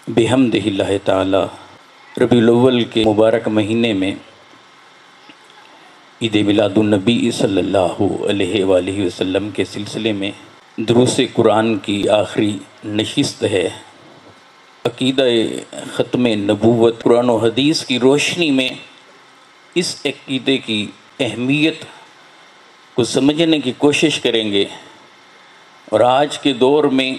بحمدہ اللہ تعالی ربیع الاول کے مبارک مہینے میں عید میلاد النبی صلی اللہ علیہ وآلہ وسلم کے سلسلے میں دروس قرآن کی آخری نشست ہے۔ عقیدہ ختم نبوت قرآن و حدیث کی روشنی میں اس عقیدے کی اہمیت کو سمجھنے کی کوشش کریں گے، اور آج کے دور میں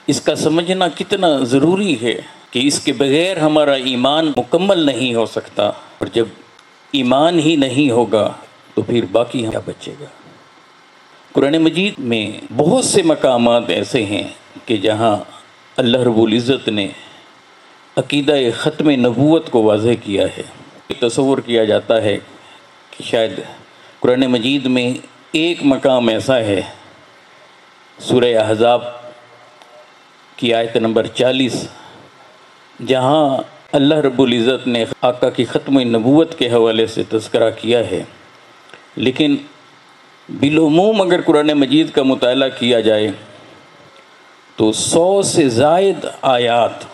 اس کا سمجھنا کتنا ضروری ہے کہ اس کے بغیر ہمارا ایمان مکمل نہیں ہو سکتا، اور جب ایمان ہی نہیں ہوگا تو پھر باقی کیا بچے گا۔ قرآن مجید میں بہت سے مقامات ایسے ہیں کہ جہاں اللہ رب العزت نے عقیدہ ختم نبوت کو واضح کیا ہے۔ تصور کیا جاتا ہے کہ شاید قرآن مجید میں ایک مقام ایسا ہے، سورہ احزاب کی آیت نمبر 40، جہاں اللہ رب العزت نے آقا کی ختم نبوت کے حوالے سے تذکرہ کیا ہے، لیکن بالعموم اگر قرآن مجید کا مطالعہ کیا جائے تو 100 سے زائد آیات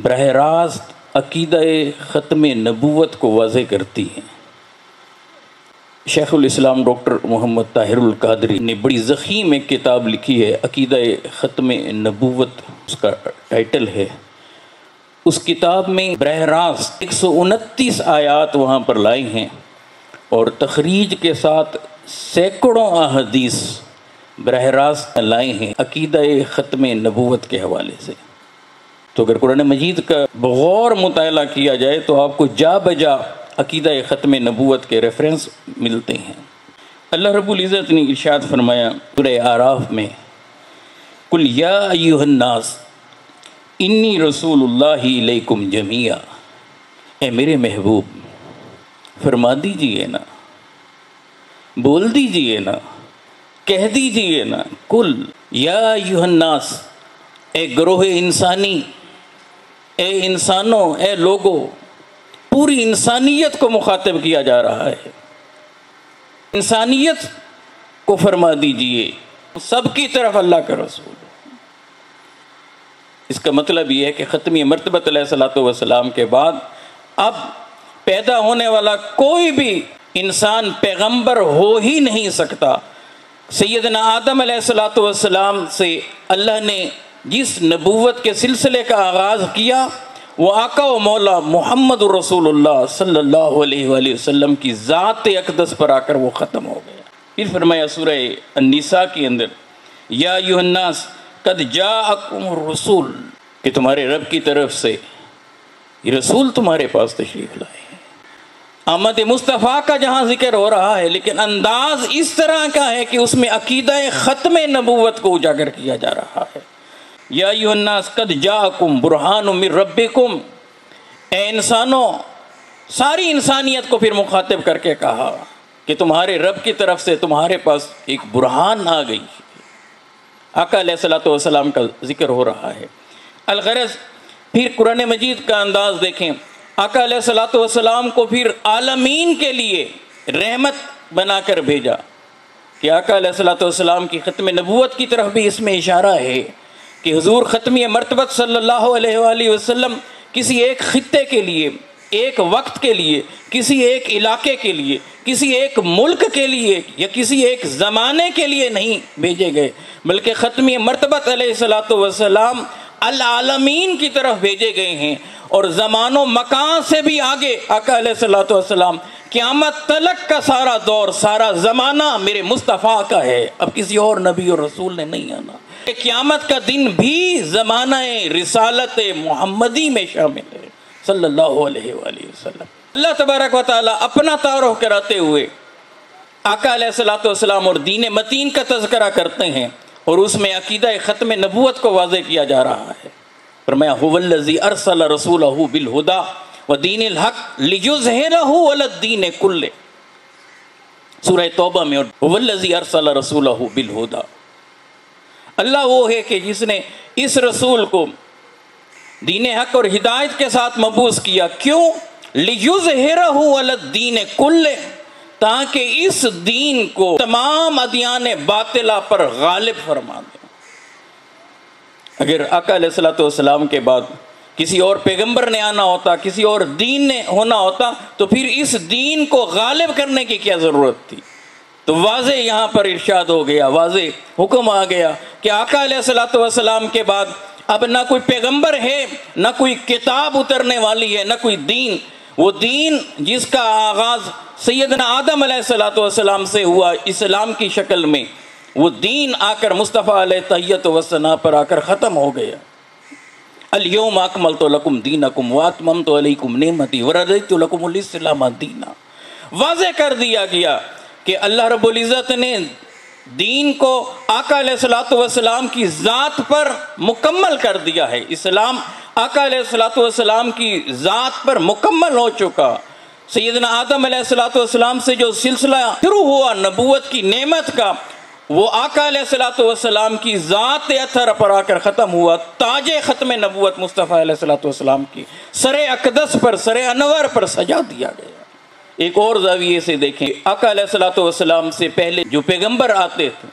براہ راست عقیدہ ختم نبوت کو واضح کرتی ہیں۔ شیخ الاسلام ڈاکٹر محمد طاہر القادری نے بڑی ضخیم ایک کتاب لکھی ہے، عقیدہ ختم نبوت اس کا ٹائٹل ہے۔ اس کتاب میں براہ راست 129 آیات وہاں پر لائی ہیں، اور تخریج کے ساتھ سینکڑوں احادیث براہ راست لائے ہیں عقیدہ ختم نبوت کے حوالے سے۔ تو اگر قرآن مجید کا بغور مطالعہ کیا جائے تو آپ کو جا بجا عقیدہ ختم نبوت کے ریفرنس ملتے ہیں۔ اللہ رب العزت نے ارشاد فرمایا سورہ اعراف میں، قل یا ایھا الناس انی رسول اللہ الیکم جمیعا، اے میرے محبوب فرما دیجئے نا، بول دیجئے نا، کہہ دیجئے نا، قل یا ایھا الناس، اے گروہ انسانی، اے انسانوں، اے لوگوں، پوری انسانیت کو مخاطب کیا جا رہا ہے۔ انسانیت کو فرما دیجئے، سب کی طرف اللہ کا رسول۔ اس کا مطلب یہ ہے کہ ختمی مرتبہ علیہ الصلوۃ والسلام کے بعد اب پیدا ہونے والا کوئی بھی انسان پیغمبر ہو ہی نہیں سکتا۔ سیدنا آدم علیہ الصلوۃ والسلام سے اللہ نے جس نبوت کے سلسلے کا آغاز کیا وہ آقا و مولا محمد رسول اللہ صلی اللہ علیہ وآلہ وسلم کی ذات اقدس پر آ کر وہ ختم ہو گیا۔ پھر فرمایا سورہ النساء کے اندر، یا ایھا الناس قد جاءکم الرسول، کہ تمہارے رب کی طرف سے یہ رسول تمہارے پاس تشریف لائے ہیں۔ آمد مصطفیٰ کا جہاں ذکر ہو رہا ہے، لیکن انداز اس طرح کا ہے کہ اس میں عقیدہ ختم نبوت کو اجاگر کیا جا رہا ہے۔ یا ایھا الناس قد جاءکم برہان من ربکم، اے انسانوں، ساری انسانیت کو پھر مخاطب کر کے کہا کہ تمہارے رب کی طرف سے تمہارے پاس ایک برہان آ گئی۔ آقا علیہ الصلوۃ والسلام کا ذکر ہو رہا ہے۔ الغرض پھر قرآن مجید کا انداز دیکھیں، آقا علیہ الصلوۃ والسلام کو پھر عالمین کے لیے رحمت بنا کر بھیجا، کہ آقا علیہ الصلوۃ والسلام کی ختم نبوت کی طرف بھی اس میں اشارہ ہے کہ حضور ختمی مرتبت صلی اللہ علیہ وآلہ وسلم کسی ایک خطے کے لیے، ایک وقت کے لیے، کسی ایک علاقے کے لیے، کسی ایک ملک کے لیے یا کسی ایک زمانے کے لیے نہیں بھیجے گئے، بلکہ ختمی مرتبت علیہ الصلوۃ والسلام العالمین کی طرف بھیجے گئے ہیں، اور زمان و مکان سے بھی آگے آقا علیہ الصلوۃ والسلام قیامت تلک کا سارا دور، سارا زمانہ میرے مصطفیٰ کا ہے، اب کسی اور نبی اور رسول نے نہیں آنا۔ قیامت کا دن بھی زمانہ رسالت محمدی میں شامل ہے صلی اللہ علیہ وآلہ وسلم۔ اللہ تبارک و تعالیٰ اپنا تعارف کراتے ہوئے آقا علیہ الصلوۃ والسلام اور دین متین کا تذکرہ کرتے ہیں، اور اس میں عقیدہ ختم نبوت کو واضح کیا جا رہا ہے۔ فرمایا هو الذی ارسل رسولہ بالہدی ودین الحق لیظہرہ علی الدین کلہ، سورہ توبہ میں، هو الذی ارسل رسولہ بالہدی، اللہ وہ ہے کہ جس نے اس رسول کو دین حق اور ہدایت کے ساتھ مبعوث کیا۔ کیوں؟ لیظہرہ علی الدین کلہ، تاکہ اس دین کو تمام ادیان باطلہ پر غالب فرما دے۔ اگر آقا علیہ الصلوۃ والسلام کے بعد کسی اور پیغمبر نے آنا ہوتا، کسی اور دین نے ہونا ہوتا، تو پھر اس دین کو غالب کرنے کی کیا ضرورت تھی؟ تو واضح یہاں پر ارشاد ہو گیا، واضح حکم آ گیا کہ آقا علیہ الصلوۃ والسلام کے بعد اب نہ کوئی پیغمبر ہے، نہ کوئی کتاب اترنے والی ہے، نہ کوئی دین۔ وہ دین جس کا آغاز سیدنا آدم علیہ الصلوۃ والسلام سے ہوا اسلام کی شکل میں، وہ دین آ کر مصطفیٰ علیہ تحیت و ثنا پر آ کر ختم ہو گیا۔ الیوم اکملت لکم دینکم واتممت علیکم نعمتی ورضیت لکم الاسلام دینا۔ واضح کر دیا گیا کہ اللہ رب العزت نے دین کو آقا علیہ الصلوۃ والسلام کی ذات پر مکمل کر دیا ہے۔ اسلام آقا علیہ الصلوۃ والسلام کی ذات پر مکمل ہو چکا۔ سیدنا آدم علیہ الصلوۃ والسلام سے جو سلسلہ شروع ہوا نبوت کی نعمت کا، وہ آقا علیہ الصلوۃ والسلام کی ذات اطہر پر آ کر ختم ہوا۔ تاج ختم نبوت مصطفیٰ علیہ الصلوۃ والسلام کی سر اقدس پر، سر انور پر سجا دیا گیا۔ ایک اور زاویے سے دیکھیں، آقا علیہ الصلوۃ والسلام سے پہلے جو پیغمبر آتے تھے،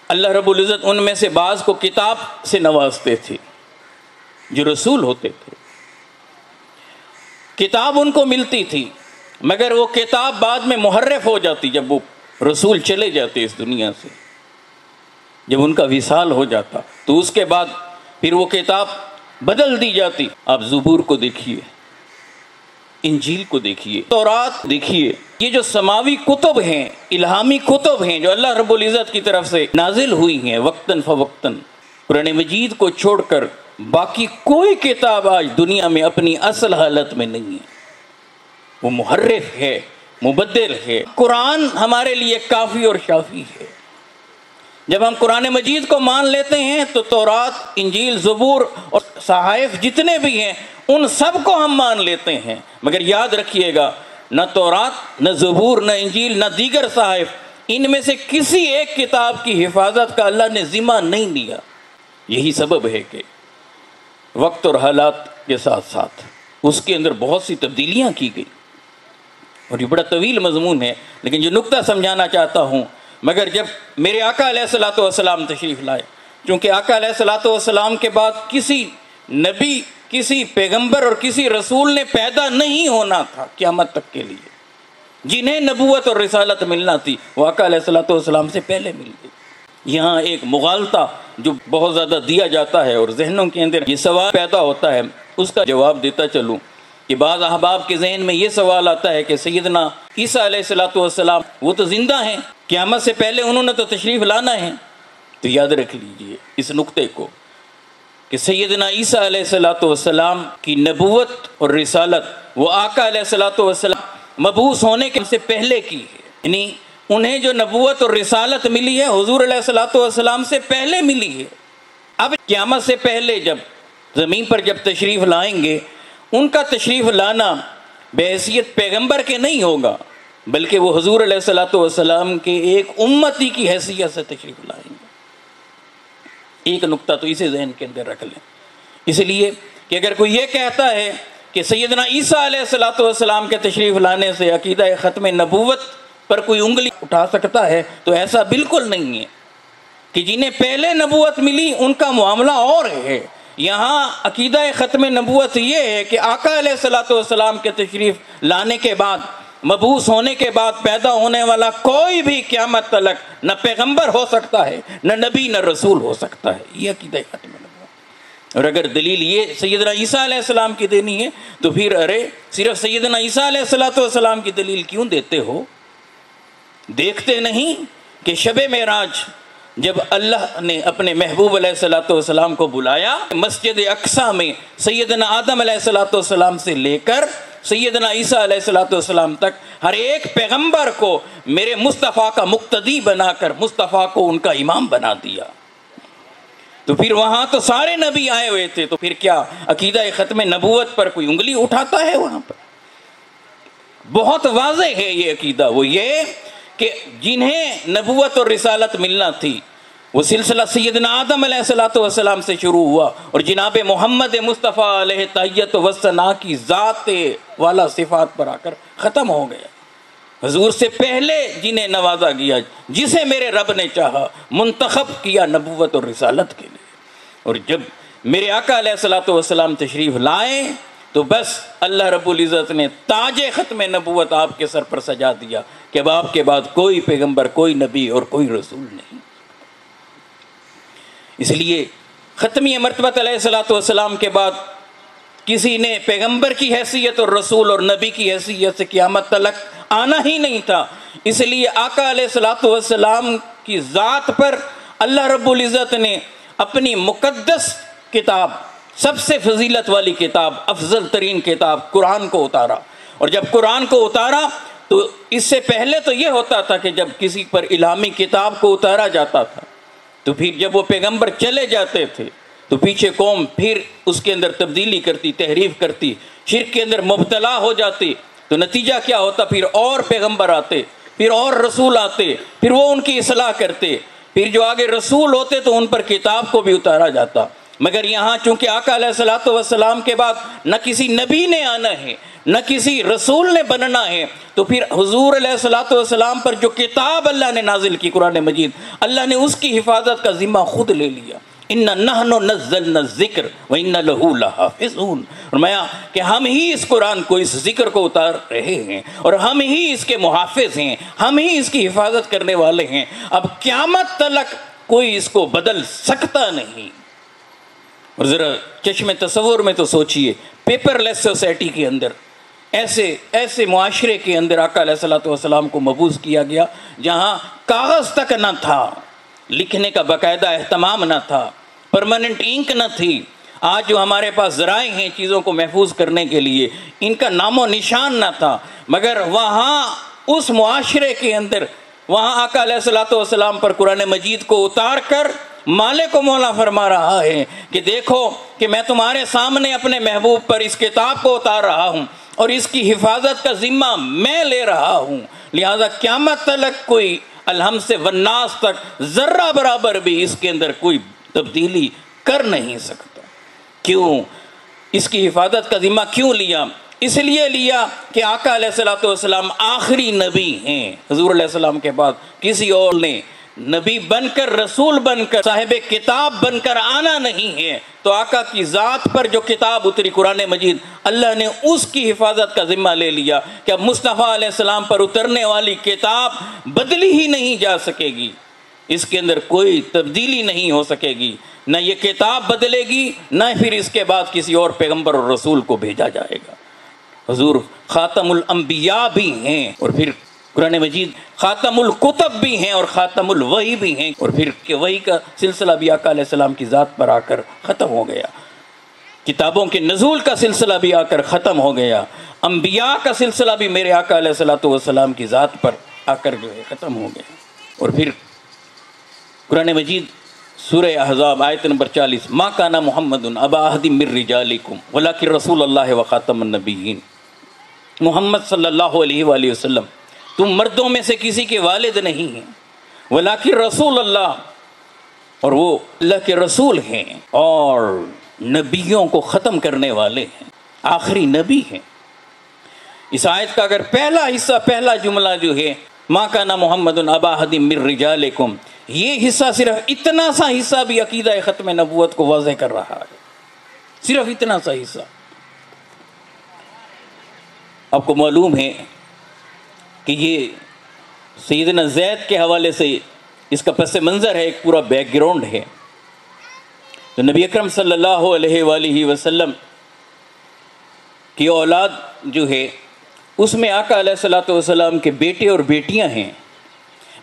اللہ رب العزت ان میں سے بعض کو کتاب سے نوازتے تھے، جو رسول ہوتے تھے۔ کتاب ان کو ملتی تھی، مگر وہ کتاب بعد میں محرف ہو جاتی جب وہ رسول چلے جاتے اس دنیا سے، جب ان کا وصال ہو جاتا تو اس کے بعد پھر وہ کتاب بدل دی جاتی۔ آپ زبور کو دیکھیے، انجیل کو دیکھیے، تورات دیکھیے، یہ جو سماوی کتب ہیں، الہامی کتب ہیں جو اللہ رب العزت کی طرف سے نازل ہوئی ہیں وقتاً فوقتاً، قرآن مجید کو چھوڑ کر باقی کوئی کتاب آج دنیا میں اپنی اصل حالت میں نہیں ہے، وہ محرف ہے، مبدل ہے۔ قرآن ہمارے لیے کافی اور شافی ہے۔ جب ہم قرآن مجید کو مان لیتے ہیں تو تورات، انجیل، زبور اور صحائف جتنے بھی ہیں ان سب کو ہم مان لیتے ہیں، مگر یاد رکھیے گا نہ تورات، نہ زبور، نہ انجیل، نہ دیگر صحائف، ان میں سے کسی ایک کتاب کی حفاظت کا اللہ نے ذمہ نہیں لیا۔ یہی سبب ہے کہ وقت اور حالات کے ساتھ ساتھ اس کے اندر بہت سی تبدیلیاں کی گئی، اور یہ بڑا طویل مضمون ہے، لیکن جو نقطہ سمجھانا چاہتا ہوں، مگر جب میرے آقا علیہ الصلوۃ والسلام تشریف لائے، چونکہ آقا علیہ الصلوۃ والسلام کے بعد کسی نبی، کسی پیغمبر اور کسی رسول نے پیدا نہیں ہونا تھا قیامت تک کے لیے، جنہیں نبوت اور رسالت ملنا تھی وہ آقا علیہ الصلوۃ والسلام سے پہلے مل گئی۔ یہاں ایک مغالطہ جو بہت زیادہ دیا جاتا ہے اور ذہنوں کے اندر یہ سوال پیدا ہوتا ہے، اس کا جواب دیتا چلوں کہ بعض احباب کے ذہن میں یہ سوال آتا ہے کہ سیدنا عیسیٰ علیہ الصلوۃ والسلام وہ تو زندہ ہیں، قیامت سے پہلے انہوں نے تو تشریف لانا ہے۔ تو یاد رکھ لیجئے اس نقطے کو کہ سیدنا عیسیٰ علیہ الصلوۃ والسلام کی نبوت اور رسالت وہ آقا علیہ الصلوۃ والسلام مبعوث ہونے کے سے پہلے کی ہے، یعنی انہیں جو نبوت اور رسالت ملی ہے حضور علیہ الصلوۃ والسلام سے پہلے ملی ہے۔ اب قیامت سے پہلے جب زمین پر جب تشریف لائیں گے، ان کا تشریف لانا بحیثیت پیغمبر کے نہیں ہوگا، بلکہ وہ حضور علیہ الصلوۃ والسلام کے ایک امتی کی حیثیت سے تشریف لائیں گے۔ ایک نقطہ تو اسے ذہن کے اندر رکھ لیں، اس لیے کہ اگر کوئی یہ کہتا ہے کہ سیدنا عیسیٰ علیہ الصلوۃ والسلام کے تشریف لانے سے عقیدہ ختم نبوت پر کوئی انگلی اٹھا سکتا ہے، تو ایسا بالکل نہیں ہے کہ جنہیں پہلے نبوت ملی ان کا معاملہ اور ہے۔ یہاں عقیدہ ختم نبوت یہ ہے کہ آقا علیہ الصلوۃ والسلام کے تشریف لانے کے بعد، مبعوث ہونے کے بعد پیدا ہونے والا کوئی بھی قیامت تلک نہ پیغمبر ہو سکتا ہے، نہ نبی، نہ رسول ہو سکتا ہے۔ یہ عقیدہ ختم نبوت۔ اور اگر دلیل یہ سیدنا عیسیٰ علیہ السلام کی دینی ہے تو پھر صرف سیدنا عیسیٰ علیہ الصلوۃ والسلام کی دلیل کیوں دیتے ہو؟ دیکھتے نہیں کہ شب معراج جب اللہ نے اپنے محبوب علیہ الصلوۃ والسلام کو بلایا مسجد اقصیٰ میں، سیدنا آدم علیہ الصلوۃ والسلام سے لے کر سیدنا عیسیٰ علیہ الصلوۃ والسلام تک ہر ایک پیغمبر کو میرے مصطفیٰ کا مقتدی بنا کر مصطفیٰ کو ان کا امام بنا دیا۔ تو پھر وہاں تو سارے نبی آئے ہوئے تھے، تو پھر کیا عقیدہ ختم نبوت پر کوئی انگلی اٹھاتا ہے؟ وہاں پر بہت واضح ہے یہ عقیدہ، وہ یہ کہ جنہیں نبوت اور رسالت ملنا تھی وہ سلسلہ سیدنا آدم علیہ الصلوۃ والسلام سے شروع ہوا، اور جناب محمد مصطفیٰ علیہ تحیت و ثنا کی ذات والا صفات پر آ کر ختم ہو گیا۔ حضور سے پہلے جنہیں نوازا گیا، جسے میرے رب نے چاہا منتخب کیا نبوت اور رسالت کے لیے، اور جب میرے آقا علیہ الصلوۃ والسلام تشریف لائے تو بس اللہ رب العزت نے تاج ختم نبوت آپ کے سر پر سجا دیا کہ اب آپ کے بعد کوئی پیغمبر، کوئی نبی اور کوئی رسول نہیں۔ اس لیے ختمی مرتبہ علیہ الصلوۃ والسلام کے بعد کسی نے پیغمبر کی حیثیت اور رسول اور نبی کی حیثیت سے قیامت تلک آنا ہی نہیں تھا۔ اس لیے آقا علیہ الصلوۃ والسلام کی ذات پر اللہ رب العزت نے اپنی مقدس کتاب، سب سے فضیلت والی کتاب، افضل ترین کتاب قرآن کو اتارا۔ اور جب قرآن کو اتارا تو اس سے پہلے تو یہ ہوتا تھا کہ جب کسی پر الہامی کتاب کو اتارا جاتا تھا تو پھر جب وہ پیغمبر چلے جاتے تھے تو پیچھے قوم پھر اس کے اندر تبدیلی کرتی، تحریف کرتی، شرک کے اندر مبتلا ہو جاتی، تو نتیجہ کیا ہوتا؟ پھر اور پیغمبر آتے، پھر اور رسول آتے، پھر وہ ان کی اصلاح کرتے، پھر جو آگے رسول ہوتے تو ان پر کتاب کو بھی اتارا جاتا۔ مگر یہاں چونکہ آقا علیہ الصلوۃ والسلام کے بعد نہ کسی نبی نے آنا ہے نہ کسی رسول نے بننا ہے، تو پھر حضور علیہ الصلوۃ والسلام پر جو کتاب اللہ نے نازل کی قرآن مجید، اللہ نے اس کی حفاظت کا ذمہ خود لے لیا۔ اِنَّا نَحْنُ نَزَّلْنَا الذِّكْرَ وَإِنَّا لَهُ لَحَافِظُونَ، فرمایا کہ ہم ہی اس قرآن کو، اس ذکر کو اتار رہے ہیں اور ہم ہی اس کے محافظ ہیں، ہم ہی اس کی حفاظت کرنے والے ہیں۔ اب قیامت تلک کوئی اس کو بدل سکتا نہیں۔ اور ذرا چشم تصور میں تو سوچئے، پیپر لیس سوسائٹی کے اندر، ایسے معاشرے کے اندر آقا علیہ الصلوۃ والسلام کو مبعوث کیا گیا جہاں کاغذ تک نہ تھا، لکھنے کا باقاعدہ اہتمام نہ تھا، پرماننٹ انک نہ تھی۔ آج جو ہمارے پاس ذرائع ہیں چیزوں کو محفوظ کرنے کے لیے، ان کا نام و نشان نہ تھا، مگر وہاں اس معاشرے کے اندر وہاں آقا علیہ الصلوۃ والسلام پر قرآن مجید کو اتار کر مالک و مولا فرما رہا ہے کہ دیکھو کہ میں تمہارے سامنے اپنے محبوب پر اس کتاب کو اتار رہا ہوں اور اس کی حفاظت کا ذمہ میں لے رہا ہوں، لہذا قیامت تلک کوئی الحم سے والناس تک ذرہ برابر بھی اس کے اندر کوئی تبدیلی کر نہیں سکتا۔ کیوں؟ اس کی حفاظت کا ذمہ کیوں لیا؟ اس لیے لیا کہ آقا علیہ الصلوۃ والسلام آخری نبی ہیں۔ حضور علیہ السلام کے بعد کسی اور نے نبی بن کر، رسول بن کر، صاحب کتاب بن کر آنا نہیں ہے، تو آقا کی ذات پر جو کتاب اتری قرآن مجید، اللہ نے اس کی حفاظت کا ذمہ لے لیا کہ اب مصطفیٰ علیہ السلام پر اترنے والی کتاب بدلی ہی نہیں جا سکے گی، اس کے اندر کوئی تبدیلی نہیں ہو سکے گی، نہ یہ کتاب بدلے گی، نہ پھر اس کے بعد کسی اور پیغمبر اور رسول کو بھیجا جائے گا۔ حضور خاتم الانبیاء بھی ہیں، اور پھر قرآن مجید خاتم الکتب بھی ہیں اور خاتم الوحی بھی ہیں، اور پھر کہ وحی کا سلسلہ بھی آقا علیہ السلام کی ذات پر آ کر ختم ہو گیا، کتابوں کے نزول کا سلسلہ بھی آ کر ختم ہو گیا، انبیاء کا سلسلہ بھی میرے آقا علیہ الصلوۃ والسلام کی ذات پر آ کر جو ہے ختم ہو گیا۔ اور پھر قرآن مجید سورہ احزاب آیت نمبر 40، ما کان محمد ابا احد من رجالکم ولکن رسول اللہ وخاتم النبیین، محمد صلی اللہ علیہ وآلہ وسلم تم مردوں میں سے کسی کے والد نہیں ہیں، ولیکن رسول اللہ، اور وہ اللہ کے رسول ہیں اور نبیوں کو ختم کرنے والے ہیں، آخری نبی ہیں۔ اس آیت کا اگر پہلا حصہ، پہلا جملہ جو ہے ما کان محمد ابا احد من رجالکم، یہ حصہ، صرف اتنا سا حصہ بھی عقیدہ ختم نبوت کو واضح کر رہا ہے، صرف اتنا سا حصہ۔ آپ کو معلوم ہے کہ یہ سیدنا زید کے حوالے سے اس کا پس منظر ہے، ایک پورا بیک گراؤنڈ ہے۔ تو نبی اکرم صلی اللہ علیہ وآلہ وسلم کی اولاد جو ہے اس میں آقا علیہ الصلوۃ والسلام کے بیٹے اور بیٹیاں ہیں،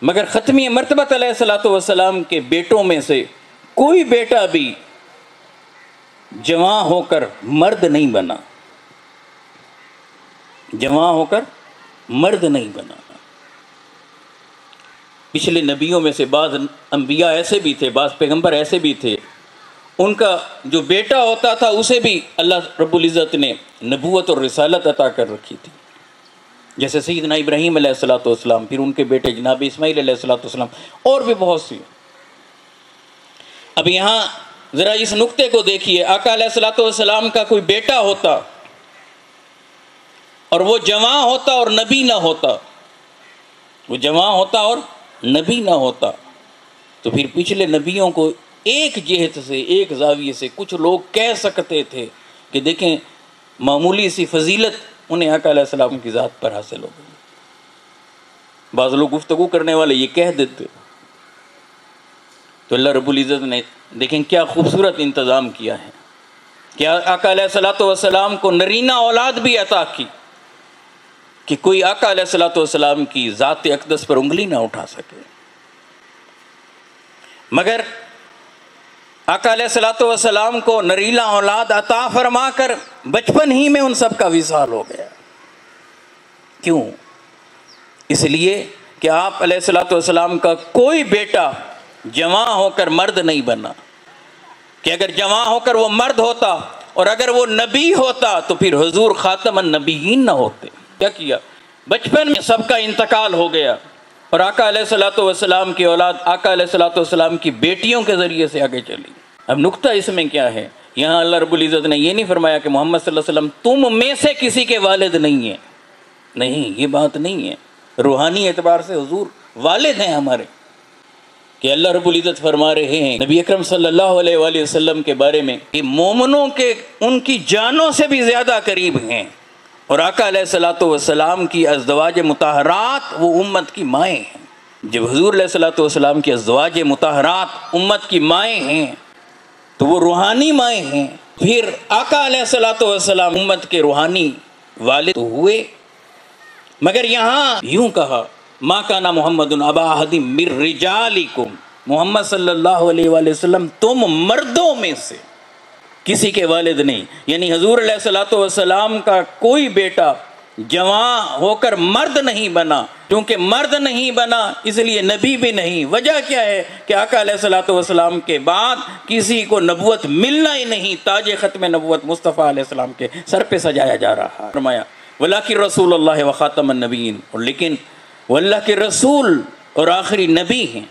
مگر ختمی مرتبہ علیہ الصلوۃ والسلام کے بیٹوں میں سے کوئی بیٹا بھی جوان ہو کر مرد نہیں بنا، جوان ہو کر مرد نہیں بنا۔ پچھلے نبیوں میں سے بعض انبیاء ایسے بھی تھے، بعض پیغمبر ایسے بھی تھے، ان کا جو بیٹا ہوتا تھا اسے بھی اللہ رب العزت نے نبوت اور رسالت عطا کر رکھی تھی، جیسے سیدنا ابراہیم علیہ الصلوۃ والسلام، پھر ان کے بیٹے جناب اسماعیل علیہ الصلوۃ والسلام، اور بھی بہت سی۔ اب یہاں ذرا اس نقطے کو دیکھیے، آقا علیہ الصلوۃ والسلام کا کوئی بیٹا ہوتا اور وہ جوان ہوتا اور نبی نہ ہوتا، وہ جوان ہوتا اور نبی نہ ہوتا، تو پھر پچھلے نبیوں کو ایک جہت سے، ایک زاویے سے کچھ لوگ کہہ سکتے تھے کہ دیکھیں معمولی سی فضیلت انہیں آقا علیہ السلام کی ذات پر حاصل ہو گئی. بعض لوگ گفتگو کرنے والے یہ کہہ دیتے. تو اللہ رب العزت نے دیکھیں کیا خوبصورت انتظام کیا ہے کہ آقا علیہ السلام کو نرینہ اولاد بھی عطا کی کہ کوئی آقا علیہ السلام کی ذات اقدس پر انگلی نہ اٹھا سکے. مگر آقا علیہ السلام کو نرینہ اولاد عطا فرما کر بچپن ہی میں ان سب کا وصال ہو گیا. کیوں؟ اس لیے کہ آپ علیہ السلام کا کوئی بیٹا جوان ہو کر مرد نہیں بنا، کہ اگر جوان ہو کر وہ مرد ہوتا اور اگر وہ نبی ہوتا تو پھر حضور خاتم النبیین نہ ہوتے. کیا کیا؟ بچپن میں سب کا انتقال ہو گیا اور آقا علیہ السلام کی اولاد آقا علیہ السلام کی بیٹیوں کے ذریعے سے آگے چلی. اب نقطہ اس میں کیا ہے؟ یہاں اللہ رب العزت نے یہ نہیں فرمایا کہ محمد صلی اللہ علیہ وسلم تم میں سے کسی کے والد نہیں ہیں. نہیں، یہ بات نہیں ہے. روحانی اعتبار سے حضور والد ہیں ہمارے. کہ اللہ رب العزت فرما رہے ہیں نبی اکرم صلی اللہ علیہ وآلہ وسلم کے بارے میں کہ مومنوں کے ان کی جانوں سے بھی زیادہ قریب ہیں، اور آقا علیہ السلام کی ازدواج مطہرات وہ امت کی مائیں ہیں. جب حضور علیہ السلام کی ازدواج مطہرات امت کی مائیں ہیں تو وہ روحانی مائیں ہیں. پھر آقا علیہ السلام امت کے روحانی والد ہوئے. مگر یہاں یوں کہا ما کان محمد ابا احد من رجالکم، محمد صلی اللہ علیہ وآلہ وسلم تم مردوں میں سے کسی کے والد نہیں. یعنی حضور علیہ السلام کا کوئی بیٹا جوان ہو کر مرد نہیں بنا. کیونکہ مرد نہیں بنا اس لیے نبی بھی نہیں. وجہ کیا ہے کہ آقا علیہ السلام کے بعد کسی کو نبوت ملنا ہی نہیں. تاج ختم نبوت مصطفیٰ علیہ السلام کے سر پہ سجایا جا رہا ہے. فرمایا وَلَٰكِن رسول اللہ وخاتم النبیین، اور لیکن وہ اللہ کے رسول اور آخری نبی ہیں.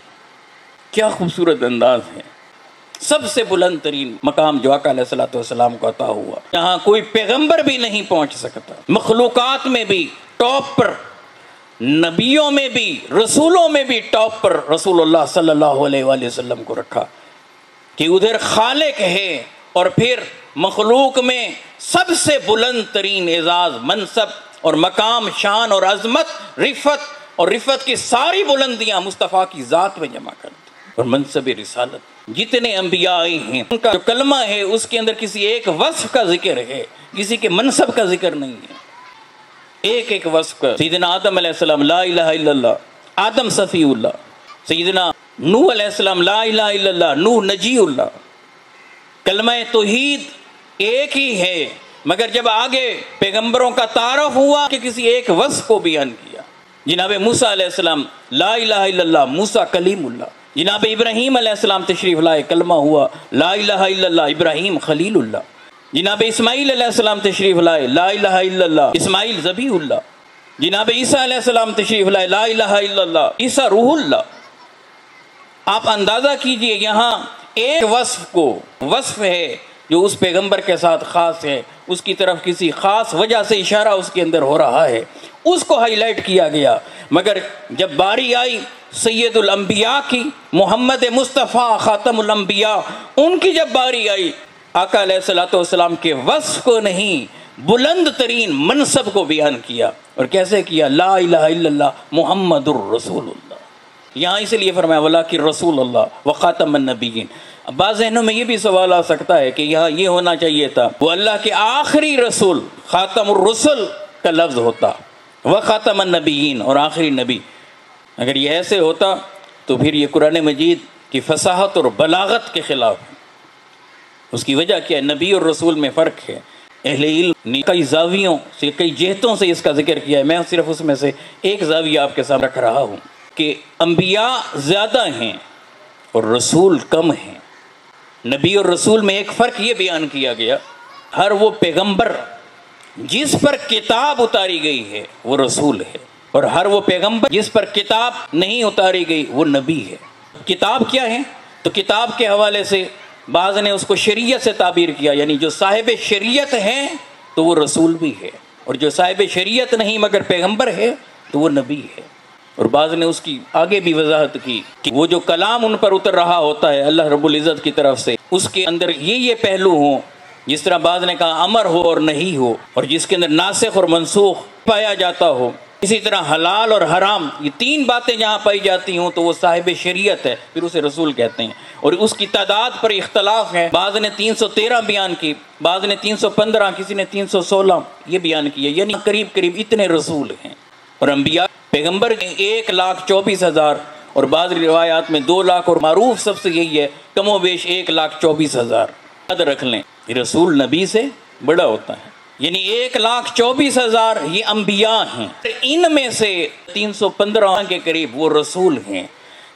کیا خوبصورت انداز ہے. سب سے بلند ترین مقام جو آقا علیہ السلام کو عطا ہوا، یہاں کوئی پیغمبر بھی نہیں پہنچ سکتا. مخلوقات میں بھی ٹاپ پر، نبیوں میں بھی، رسولوں میں بھی ٹاپ پر رسول اللہ صلی اللہ علیہ وآلہ وسلم کو رکھا کہ ادھر خالق ہے اور پھر مخلوق میں سب سے بلند ترین اعزاز، منصب اور مقام، شان اور عظمت، رفت اور رفت کی ساری بلندیاں مصطفیٰ کی ذات میں جمع کر دی. اور منصب رسالت جتنے انبیاء آئے ہیں ان کا جو کلمہ ہے اس کے اندر کسی ایک وصف کا ذکر ہے، کسی کے منصب کا ذکر نہیں ہے. ایک ایک وصف کا. سیدنا آدم علیہ السلام لا الہ الا اللہ، آدم صفی اللہ. سیدنا نوح علیہ السلام لا الہ الا اللہ، نوح نجی اللہ. کلمہ توحید ایک ہی ہے، مگر جب آگے پیغمبروں کا تعارف ہوا کہ کسی ایک وصف کو بیان کیا. جناب موسیٰ علیہ السلام لا الہ الا اللہ، موسیٰ کلیم اللہ. جناب ابراہیم علیہ السلام تشریف لائے، کلمہ ہوا لا الہ الا اللہ، ابراہیم خلیل اللہ. جناب اسماعیل علیہ السلام تشریف لائے، لا الہ الا اللہ، اسماعیل ذبیح اللہ. جناب عیسیٰ علیہ السلام تشریف لائے، لا الہ الا اللہ، عیسیٰ روح اللہ. آپ اندازہ کیجئے یہاں ایک وصف کو، وصف ہے جو اس پیغمبر کے ساتھ خاص ہے، اس کی طرف کسی خاص وجہ سے اشارہ اس کے اندر ہو رہا ہے، اس کو ہائی لائٹ کیا گیا. مگر جب باری آئی سید الانبیاء کی، محمد مصطفیٰ خاتم الانبیاء، ان کی جب باری آئی، آقا علیہ السلام کے وصف کو نہیں بلند ترین منصب کو بیان کیا. اور کیسے کیا؟ لا الہ الا اللہ محمد الرسول اللہ. یہاں اس لیے فرمایا وَلَٰكِن رسول اللہ وخاتم النبیین. بعض ذہنوں میں یہ بھی سوال آ سکتا ہے کہ یہاں یہ ہونا چاہیے تھا وہ اللہ کے آخری رسول، خاتم الرسل کا لفظ ہوتا، وخاتم النبیین، اور آخری نبی. اگر یہ ایسے ہوتا تو پھر یہ قرآن مجید کی فصاحت اور بلاغت کے خلاف ہے. اس کی وجہ کیا ہے؟ نبی اور رسول میں فرق ہے. اہل علم نے کئی زاویوں سے، کئی جہتوں سے اس کا ذکر کیا ہے. میں صرف اس میں سے ایک زاویہ آپ کے سامنے رکھ رہا ہوں کہ انبیاء زیادہ ہیں اور رسول کم ہیں. نبی اور رسول میں ایک فرق یہ بیان کیا گیا، ہر وہ پیغمبر جس پر کتاب اتاری گئی ہے وہ رسول ہے، اور ہر وہ پیغمبر جس پر کتاب نہیں اتاری گئی وہ نبی ہے. کتاب کیا ہے؟ تو کتاب کے حوالے سے بعض نے اس کو شریعت سے تعبیر کیا، یعنی جو صاحب شریعت ہیں تو وہ رسول بھی ہے، اور جو صاحب شریعت نہیں مگر پیغمبر ہے تو وہ نبی ہے. اور بعض نے اس کی آگے بھی وضاحت کی کہ وہ جو کلام ان پر اتر رہا ہوتا ہے اللہ رب العزت کی طرف سے، اس کے اندر یہ پہلو ہوں، جس طرح بعض نے کہا امر ہو اور نہیں ہو، اور جس کے اندر ناسخ اور منسوخ پایا جاتا ہو، اسی طرح حلال اور حرام، یہ تین باتیں جہاں پائی جاتی ہوں تو وہ صاحب شریعت ہے، پھر اسے رسول کہتے ہیں۔ اور اس کی تعداد پر اختلاف ہے، بعض نے 313 بیان کی، بعض نے 315، کسی نے 316 یہ بیان کیا، یعنی قریب قریب اتنے رسول ہیں۔ اور انبیاء پیغمبر 1,24,000 اور بعض روایات میں 2 لاکھ، اور معروف سب سے یہی ہے کم و بیش 1,24,000۔ یاد رکھ لیں یہ رسول نبی سے بڑا ہوتا ہے، یعنی 1,24,000 یہ انبیاء ہیں، ان میں سے 315 کے قریب وہ رسول ہیں۔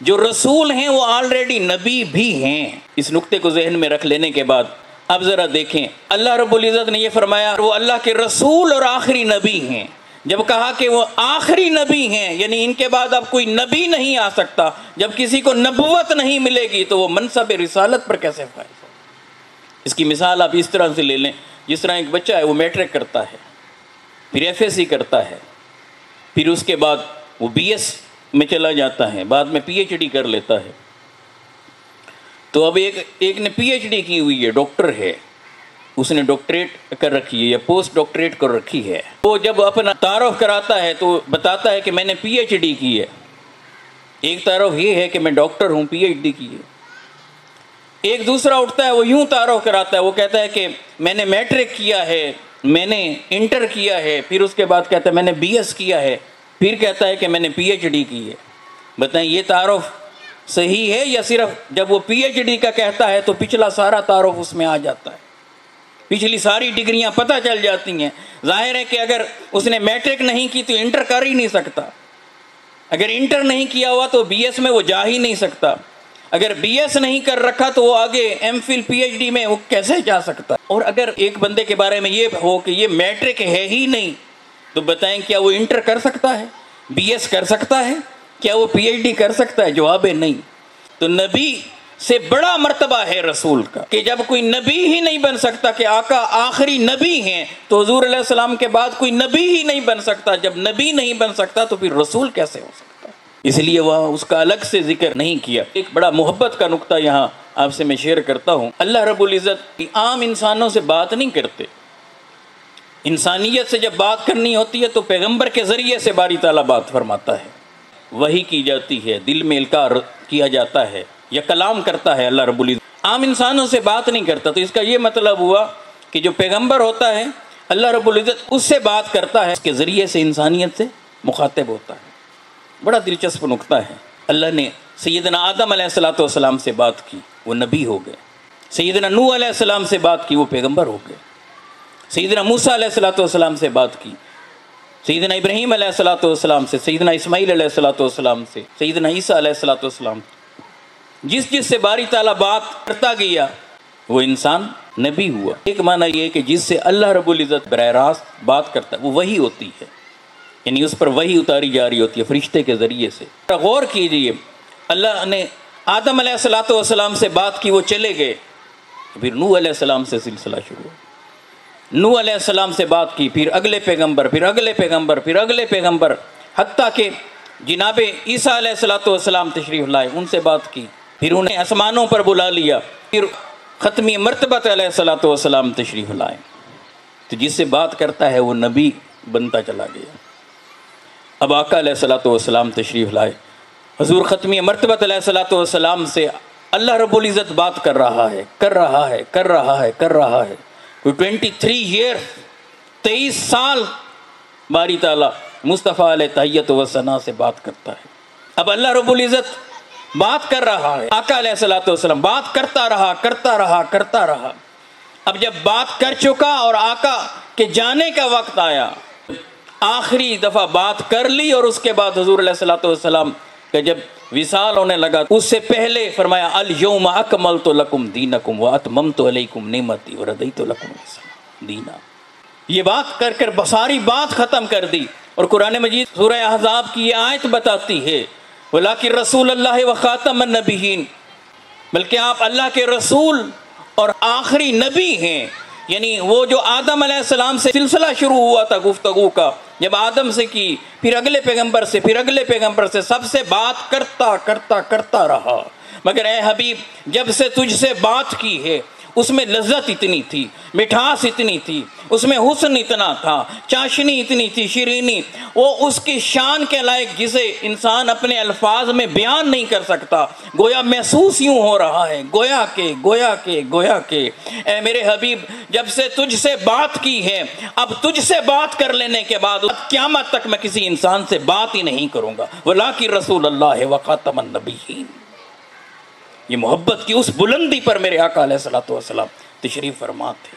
جو رسول ہیں وہ آلریڈی نبی بھی ہیں۔ اس نقطے کو ذہن میں رکھ لینے کے بعد اب ذرا دیکھیں، اللہ رب العزت نے یہ فرمایا وہ اللہ کے رسول اور آخری نبی ہیں۔ جب کہا کہ وہ آخری نبی ہیں، یعنی ان کے بعد اب کوئی نبی نہیں آ سکتا، جب کسی کو نبوت نہیں ملے گی تو وہ منصب رسالت پر کیسے فائز ہو؟ اس کی مثال آپ اس طرح سے لے لیں، جس طرح ایک بچہ ہے وہ میٹرک کرتا ہے، پھر ایف ایس سی کرتا ہے، پھر اس کے بعد وہ بی ایس میں چلا جاتا ہے، بعد میں پی ایچ ڈی کر لیتا ہے۔ تو اب ایک نے پی ایچ ڈی کی ہوئی ہے، ڈاکٹر ہے، اس نے ڈاکٹریٹ کر رکھی ہے یا پوسٹ ڈاکٹریٹ کر رکھی ہے، وہ جب اپنا تعارف کراتا ہے تو بتاتا ہے کہ میں نے پی ایچ ڈی کی ہے۔ ایک تعارف یہ ہے کہ میں ڈاکٹر ہوں، پی ایچ ڈی کی ہے۔ ایک دوسرا اٹھتا ہے وہ یوں تعارف کراتا ہے، وہ کہتا ہے کہ میں نے میٹرک کیا ہے، میں نے انٹر کیا ہے، پھر اس کے بعد کہتا ہے میں نے بی ایس کیا ہے، پھر کہتا ہے کہ میں نے پی ایچ ڈی کی ہے۔ بتائیں یہ تعارف صحیح ہے یا صرف جب وہ پی ایچ ڈی کا کہتا ہے تو پچھلا سارا تعارف اس میں آ جاتا ہے، پچھلی ساری ڈگریاں پتہ چل جاتی ہیں؟ ظاہر ہے کہ اگر اس نے میٹرک نہیں کی تو انٹر کر ہی نہیں سکتا، اگر انٹر نہیں کیا ہوا تو بی ایس میں وہ جا ہی نہیں سکتا، اگر بی ایس نہیں کر رکھا تو وہ آگے M Phil P H D میں وہ کیسے جا سکتا؟ اور اگر ایک بندے کے بارے میں یہ ہو کہ یہ میٹرک ہے ہی نہیں تو بتائیں کیا وہ انٹر کر سکتا ہے، بی ایس کر سکتا ہے، کیا وہ پی ایچ ڈی کر سکتا ہے؟ جواب ہے نہیں۔ تو نبی سے بڑا مرتبہ ہے رسول کا، کہ جب کوئی نبی ہی نہیں بن سکتا کہ آقا آخری نبی ہیں، تو حضور علیہ السلام کے بعد کوئی نبی ہی نہیں بن سکتا۔ جب نبی نہیں بن سکتا تو پھر رسول کیسے ہو سکتا؟ اس لیے وہاں اس کا الگ سے ذکر نہیں کیا۔ ایک بڑا محبت کا نقطہ یہاں آپ سے میں شیئر کرتا ہوں۔ اللہ رب العزت عام انسانوں سے بات نہیں کرتے، انسانیت سے جب بات کرنی ہوتی ہے تو پیغمبر کے ذریعے سے باری تعالیٰ بات فرماتا ہے، وحی کی جاتی ہے، دل میں القاء کیا جاتا ہے یا کلام کرتا ہے اللہ رب العزت۔ عام انسانوں سے بات نہیں کرتا، تو اس کا یہ مطلب ہوا کہ جو پیغمبر ہوتا ہے اللہ رب العزت اس سے بات کرتا ہے، اس کے ذریعے سے انسانیت سے مخاطب ہوتا ہے۔ بڑا دلچسپ نقطہ ہے۔ اللہ نے سیدنا آدم علیہ السلام سے بات کی، وہ نبی ہو گئے۔ سیدنا نوح علیہ السلام سے بات کی، وہ پیغمبر ہو گئے۔ سیدنا موسیٰ علیہ السلام سے بات کی، سیدنا ابراہیم علیہ السلام سے، سیدنا اسماعیل علیہ السلام سے، سیدنا عیسیٰ علیہ السلام، جس سے باری تعالیٰ بات کرتا گیا وہ انسان نبی ہوا۔ ایک معنی یہ ہے کہ جس سے اللہ رب العزت براہ راست بات کرتا ہے وہ وحی ہوتی ہے، یعنی اس پر وحی اتاری جا رہی ہوتی ہے فرشتے کے ذریعے سے۔ غور کیجئے، اللہ نے آدم علیہ السلام سے بات کی، وہ چلے گئے، پھر نوح علیہ السلام سے سلسلہ شروع ہوا۔ نوح علیہ السلام سے بات کی، پھر اگلے پیغمبر، پھر اگلے پیغمبر، پھر اگلے پیغمبر، حتیٰ کہ جناب عیسیٰ علیہ السلام تشریف لائے، ان سے بات کی، پھر انہیں آسمانوں پر بلا لیا، پھر ختمی مرتبہ علیہ السلام تشریف لائے۔ تو جس سے بات کرتا ہے وہ نبی بنتا چلا گیا۔ اب آقا علیہ السلام تشریف لائے، حضور ختمی مرتبہ علیہ السلام سے اللہ رب العزت بات کر رہا ہے، کر رہا ہے، کر رہا ہے، کر رہا ہے۔ کوئی 23 ایئر، 23 سال باری تعالیٰ مصطفیٰ علیہ تحیت و ثنا سے بات کرتا ہے۔ اب اللہ رب العزت بات کر رہا ہے، آقا علیہ السلام بات کرتا رہا، کرتا رہا، کرتا رہا۔ اب جب بات کر چکا اور آقا کے جانے کا وقت آیا، آخری دفعہ بات کر لی، اور اس کے بعد حضور علیہ السلام کا جب وصال ہونے لگا، اس سے پہلے فرمایا الیوم اکملت لکم دینکم واتممت علیکم نعمتی وردیت لکم الاسلام دینا۔ یہ بات کر کر ساری بات ختم کر دی۔ اور قرآن مجید سورہ احزاب کی یہ آیت بتاتی ہے وَلَٰكِن رسول اللہ وخاتم النبیین، بلکہ آپ اللہ کے رسول اور آخری نبی ہیں، یعنی وہ جو آدم علیہ السلام سے سلسلہ شروع ہوا تھا گفتگو کا، جب آدم سے کی، پھر اگلے پیغمبر سے، پھر اگلے پیغمبر سے، سب سے بات کرتا رہا، مگر اے حبیب جب سے تجھ سے بات کی ہے اس میں لذت اتنی تھی، مٹھاس اتنی تھی، اس میں حسن اتنا تھا، چاشنی اتنی تھی، شیرینی، وہ اس کی شان کے لائق جسے انسان اپنے الفاظ میں بیان نہیں کر سکتا، گویا محسوس یوں ہو رہا ہے، گویا کہ اے میرے حبیب جب سے تجھ سے بات کی ہے، اب تجھ سے بات کر لینے کے بعد قیامت تک میں کسی انسان سے بات ہی نہیں کروں گا، وَلَٰكِن رسول اللہ وَخَاتَمَ النَّبِيِّينَ۔ یہ محبت کی اس بلندی پر میرے آقا علیہ الصلوۃ والسلام تشریف فرما تھے۔